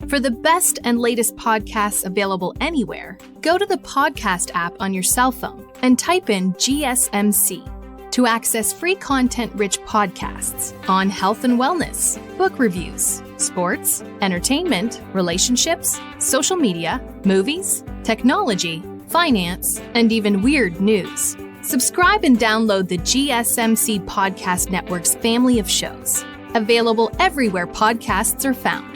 For the best and latest podcasts available anywhere, go to the podcast app on your cell phone and type in GSMC to access free content-rich podcasts on health and wellness, book reviews, sports, entertainment, relationships, social media, movies, technology, finance, and even weird news. Subscribe and download the GSMC Podcast Network's family of shows, available everywhere podcasts are found.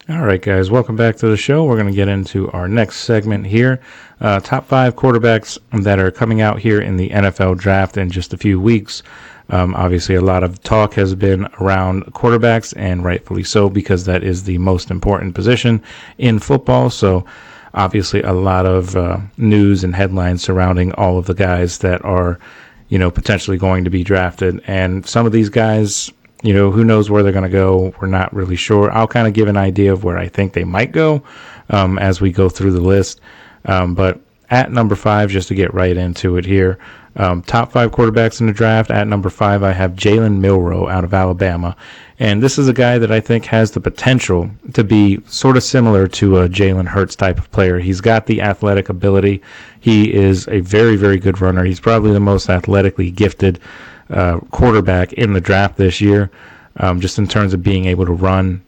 All right, guys, welcome back to the show. We're going to get into our next segment here. Top 5 quarterbacks that are coming out here in the NFL draft in just a few weeks. Obviously, a lot of talk has been around quarterbacks, and rightfully so, because that is the most important position in football. So, obviously, a lot of news and headlines surrounding all of the guys that are, potentially going to be drafted. And some of these guys, who knows where they're going to go? We're not really sure. I'll kind of give an idea of where I think they might go as we go through the list. But at number 5, just to get right into it here, top 5 quarterbacks in the draft. At number 5, I have Jalen Milroe out of Alabama. And this is a guy that I think has the potential to be sort of similar to a Jalen Hurts type of player. He's got the athletic ability. He is a very, very good runner. He's probably the most athletically gifted quarterback in the draft this year, just in terms of being able to run.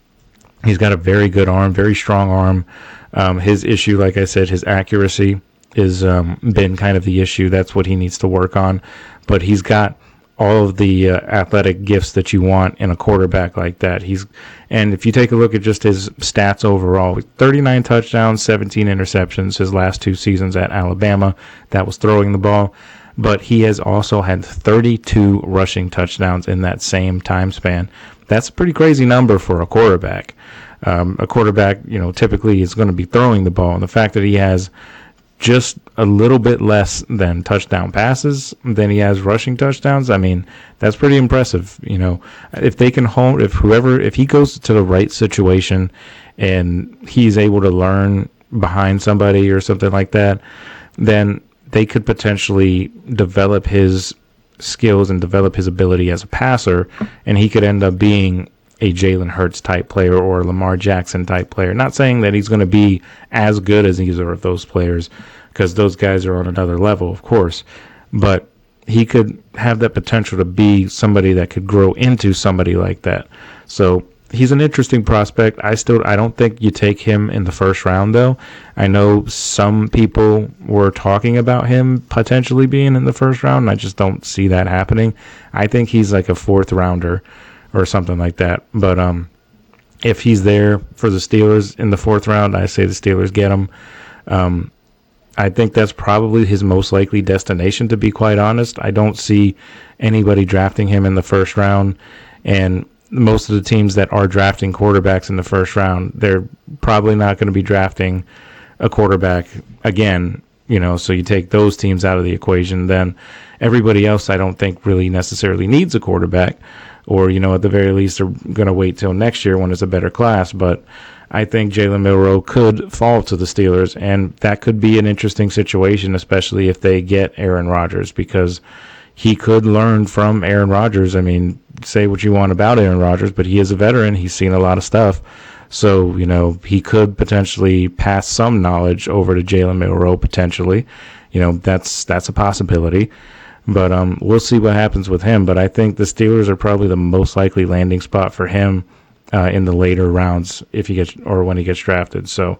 He's got a very good arm, very strong arm. His issue, like I said, his accuracy is been kind of the issue. That's what he needs to work on. But he's got all of the athletic gifts that you want in a quarterback like that. And if you take a look at just his stats overall, 39 touchdowns, 17 interceptions his last 2 seasons at Alabama. That was throwing the ball. But he has also had 32 rushing touchdowns in that same time span. That's a pretty crazy number for a quarterback. A quarterback, typically is going to be throwing the ball. And the fact that he has just a little bit less than touchdown passes than he has rushing touchdowns, that's pretty impressive. If they can if he goes to the right situation and he's able to learn behind somebody or something like that, then they could potentially develop his skills and develop his ability as a passer, and he could end up being a Jalen Hurts type player or a Lamar Jackson type player. Not saying that he's going to be as good as either of those players, because those guys are on another level, of course, but he could have that potential to be somebody that could grow into somebody like that. So he's an interesting prospect. I don't think you take him in the first round, though. I know some people were talking about him potentially being in the first round, and I just don't see that happening. I think he's like a 4th rounder or something like that. But if he's there for the Steelers in the 4th round, I say the Steelers get him. I think that's probably his most likely destination, to be quite honest. I don't see anybody drafting him in the first round, and most of the teams that are drafting quarterbacks in the first round, they're probably not going to be drafting a quarterback again, so you take those teams out of the equation, then everybody else I don't think really necessarily needs a quarterback, or, at the very least are going to wait till next year when it's a better class. But I think Jalen Milroe could fall to the Steelers, and that could be an interesting situation, especially if they get Aaron Rodgers, because he could learn from Aaron Rodgers. Say what you want about Aaron Rodgers, but he is a veteran. He's seen a lot of stuff. So, he could potentially pass some knowledge over to Jalen Milroe, potentially. That's a possibility. But we'll see what happens with him. But I think the Steelers are probably the most likely landing spot for him in the later rounds when he gets drafted. So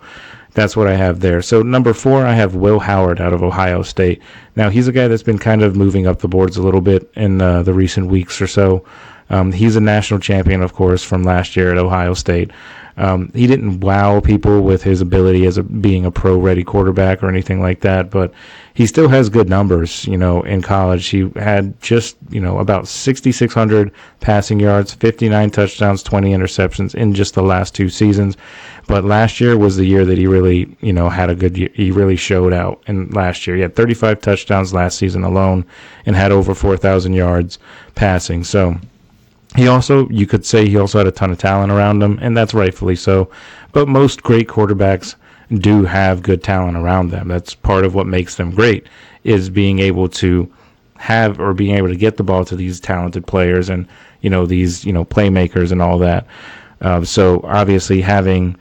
that's what I have there. So number 4, I have Will Howard out of Ohio State. Now, he's a guy that's been kind of moving up the boards a little bit in the recent weeks or so. He's a national champion, of course, from last year at Ohio State. He didn't wow people with his ability as being a pro-ready quarterback or anything like that, but he still has good numbers, in college. He had just, about 6,600 passing yards, 59 touchdowns, 20 interceptions in just the last 2 seasons. But last year was the year that he really, had a good year. He really showed out in last year. He had 35 touchdowns last season alone and had over 4,000 yards passing. So you could say he also had a ton of talent around him, and that's rightfully so. But most great quarterbacks do have good talent around them. That's part of what makes them great, is being able to have or being able to get the ball to these talented players and, these, playmakers and all that. So obviously having,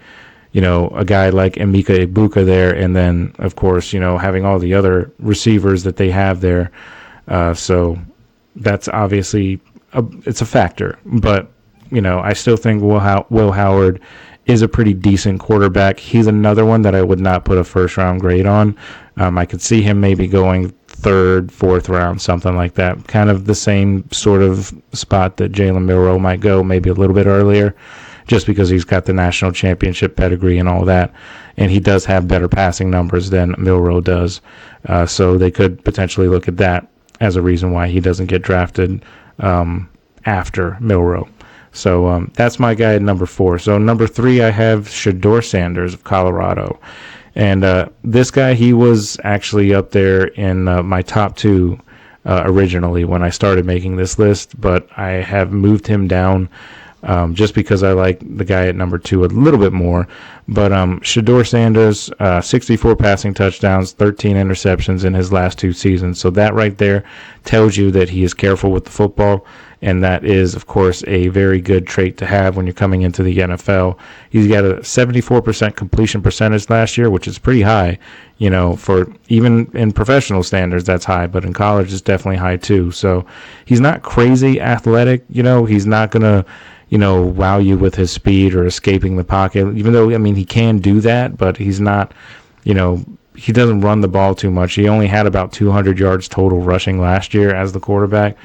a guy like Emeka Egbuka there, and then, of course, having all the other receivers that they have there. So that's obviously it's a factor. But, I still think Will Howard is a pretty decent quarterback. He's another one that I would not put a first-round grade on. I could see him maybe going third, fourth round, something like that. Kind of the same sort of spot that Jalen Milroe might go, maybe a little bit earlier, just because he's got the national championship pedigree and all that. And he does have better passing numbers than Milroe does. So they could potentially look at that as a reason why he doesn't get drafted after Milroe. So that's my guy at number 4. So number 3, I have Shedeur Sanders of Colorado. And this guy, he was actually up there in my top 2 originally when I started making this list, but I have moved him down just because I like the guy at number 2 a little bit more. But Shedeur Sanders, 64 passing touchdowns, 13 interceptions in his last 2 seasons. So that right there tells you that he is careful with the football. And that is, of course, a very good trait to have when you're coming into the NFL. He's got a 74% completion percentage last year, which is pretty high. For even in professional standards, that's high. But in college, it's definitely high, too. So he's not crazy athletic. He's not going to, wow you with his speed or escaping the pocket. Even though, he can do that, but he's not, he doesn't run the ball too much. He only had about 200 yards total rushing last year as the quarterback.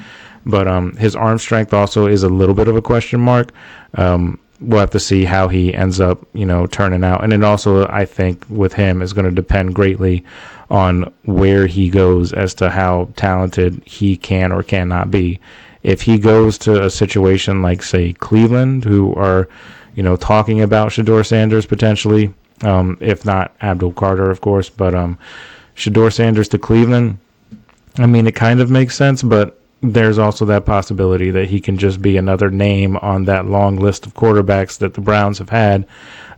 But his arm strength also is a little bit of a question mark. We'll have to see how he ends up, turning out. And it also, I think, with him is going to depend greatly on where he goes as to how talented he can or cannot be. If he goes to a situation like, say, Cleveland, who are, talking about Shedeur Sanders potentially, if not Abdul Carter, of course. But Shedeur Sanders to Cleveland, it kind of makes sense, but there's also that possibility that he can just be another name on that long list of quarterbacks that the Browns have had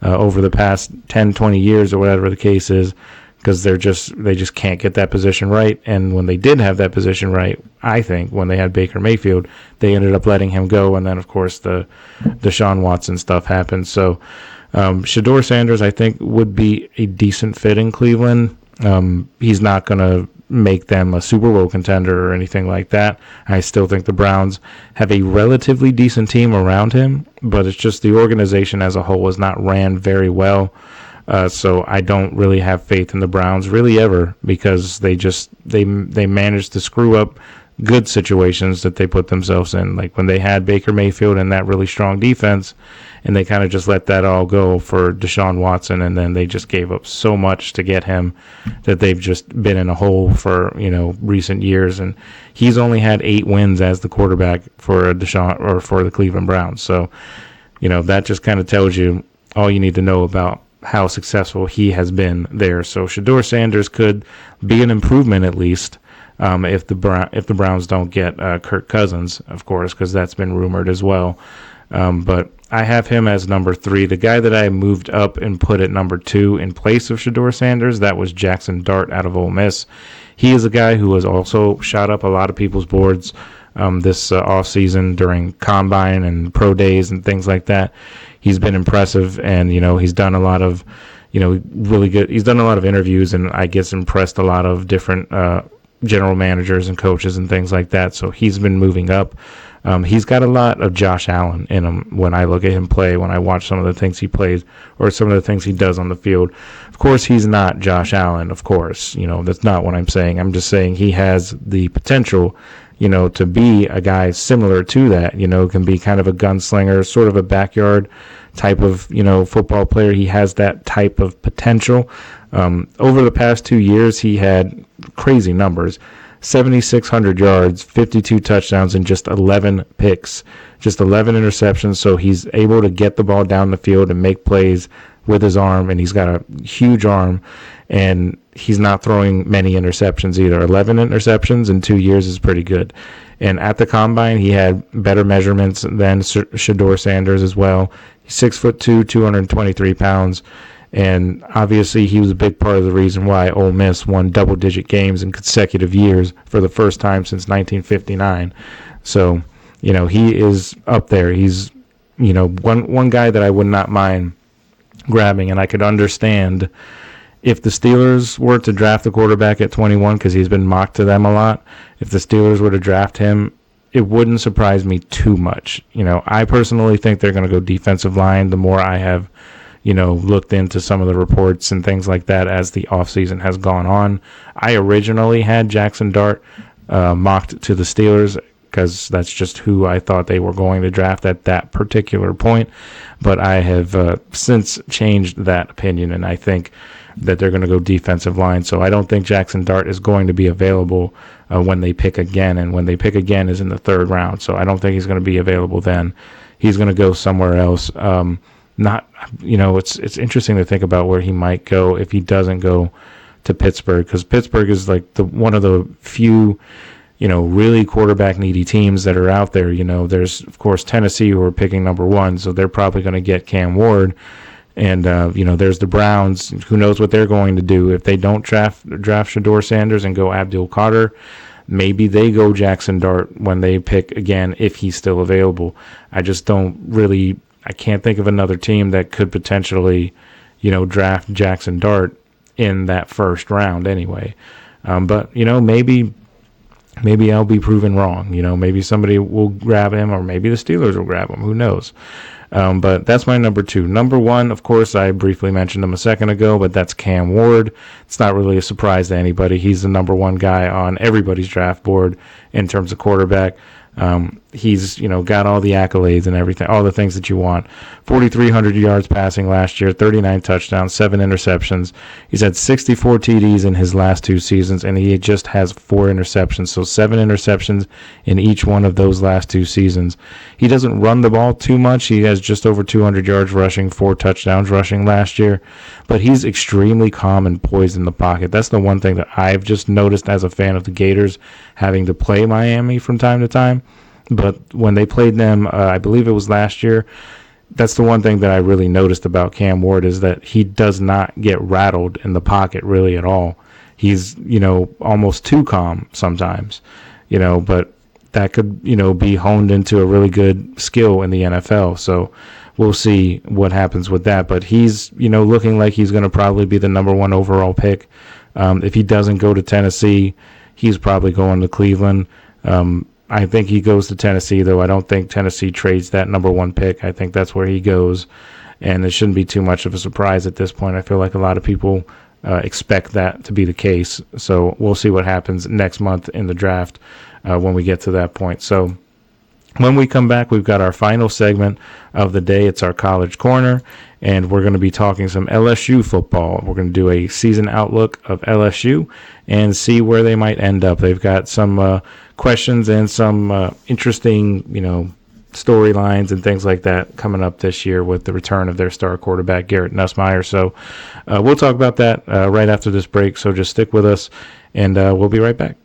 over the past 10, 20 years or whatever the case is, because they just can't get that position right. And when they did have that position right, I think when they had Baker Mayfield, they ended up letting him go. And then, of course, the Deshaun Watson stuff happened. So Shedeur Sanders, I think, would be a decent fit in Cleveland. He's not going to make them a Super Bowl contender or anything like that. I still think the Browns have a relatively decent team around him, but it's just the organization as a whole is not ran very well. So I don't really have faith in the Browns really ever, because they managed to screw up good situations that they put themselves in, like when they had Baker Mayfield and that really strong defense, and they kind of just let that all go for Deshaun Watson, and then they just gave up so much to get him that they've just been in a hole for recent years. And he's only had 8 wins as the quarterback for the Cleveland Browns. So that just kind of tells you all you need to know about how successful he has been there. So Shedeur Sanders could be an improvement at least. If the Browns don't get Kirk Cousins, of course, because that's been rumored as well. But I have him as number 3. The guy that I moved up and put at number 2 in place of Shedeur Sanders, that was Jackson Dart out of Ole Miss. He is a guy who has also shot up a lot of people's boards this offseason during Combine and Pro Days and things like that. He's been impressive, and, he's done a lot of, really good. He's done a lot of interviews, and I guess impressed a lot of different general managers and coaches and things like that. So he's been moving up. He's got a lot of Josh Allen in him when I look at him play, when I watch some of the things he plays or some of the things he does on the field. Of course, he's not Josh Allen, of course. That's not what I'm saying. I'm just saying he has the potential, to be a guy similar to that, can be kind of a gunslinger, sort of a backyard type of, football player. He has that type of potential. Over the past 2 years, he had crazy numbers. 7,600 yards, 52 touchdowns, and just 11 picks, just 11 interceptions. So he's able to get the ball down the field and make plays with his arm, and he's got a huge arm, and he's not throwing many interceptions either. 11 interceptions in 2 years is pretty good. And at the Combine, he had better measurements than Shedeur Sanders as well. He's 6'2", 223 pounds. And obviously he was a big part of the reason why Ole Miss won double-digit games in consecutive years for the first time since 1959. So, he is up there. He's, one guy that I would not mind grabbing, and I could understand if the Steelers were to draft the quarterback at 21, because he's been mocked to them a lot. If the Steelers were to draft him, it wouldn't surprise me too much. I personally think they're going to go defensive line. The more I have looked into some of the reports and things like that as the offseason has gone on. I originally had Jackson Dart mocked to the Steelers because that's just who I thought they were going to draft at that particular point. But I have since changed that opinion, and I think that they're going to go defensive line. So I don't think Jackson Dart is going to be available when they pick again, and when they pick again is in the 3rd round. So I don't think he's going to be available then. He's going to go somewhere else. It's interesting to think about where he might go if he doesn't go to Pittsburgh, because Pittsburgh is like one of the few, really quarterback needy teams that are out there. There's of course Tennessee, who are picking number 1, so they're probably going to get Cam Ward, and there's the Browns. Who knows what they're going to do if they don't draft Shedeur Sanders and go Abdul Carter? Maybe they go Jackson Dart when they pick again if he's still available. I can't think of another team that could potentially, draft Jackson Dart in that 1st round anyway. But maybe I'll be proven wrong. Maybe somebody will grab him, or maybe the Steelers will grab him. Who knows? But that's my number 2. Number 1, of course, I briefly mentioned him a second ago, but that's Cam Ward. It's not really a surprise to anybody. He's the number 1 guy on everybody's draft board in terms of quarterback. He's, got all the accolades and everything, all the things that you want. 4,300 yards passing last year, 39 touchdowns, 7 interceptions. He's had 64 TDs in his last 2 seasons, and he just has 4 interceptions. So 7 interceptions in each one of those last 2 seasons. He doesn't run the ball too much. He has just over 200 yards rushing, 4 touchdowns rushing last year, but he's extremely calm and poised in the pocket. That's the one thing that I've just noticed as a fan of the Gators, having to play Miami from time to time. But when they played them, I believe it was last year, that's the one thing that I really noticed about Cam Ward, is that he does not get rattled in the pocket really at all. He's, almost too calm sometimes, but that could, be honed into a really good skill in the NFL. So we'll see what happens with that. But he's, looking like he's going to probably be the number 1 overall pick. If he doesn't go to Tennessee, he's probably going to Cleveland. I think he goes to Tennessee, though. I don't think Tennessee trades that number 1 pick. I think that's where he goes, and it shouldn't be too much of a surprise at this point. I feel like a lot of people expect that to be the case. So we'll see what happens next month in the draft when we get to that point. So when we come back, we've got our final segment of the day. It's our College Corner, and we're going to be talking some LSU football. We're going to do a season outlook of LSU and see where they might end up. They've got some questions and some interesting, storylines and things like that coming up this year with the return of their star quarterback, Garrett Nussmeier. So we'll talk about that right after this break. So just stick with us, and we'll be right back.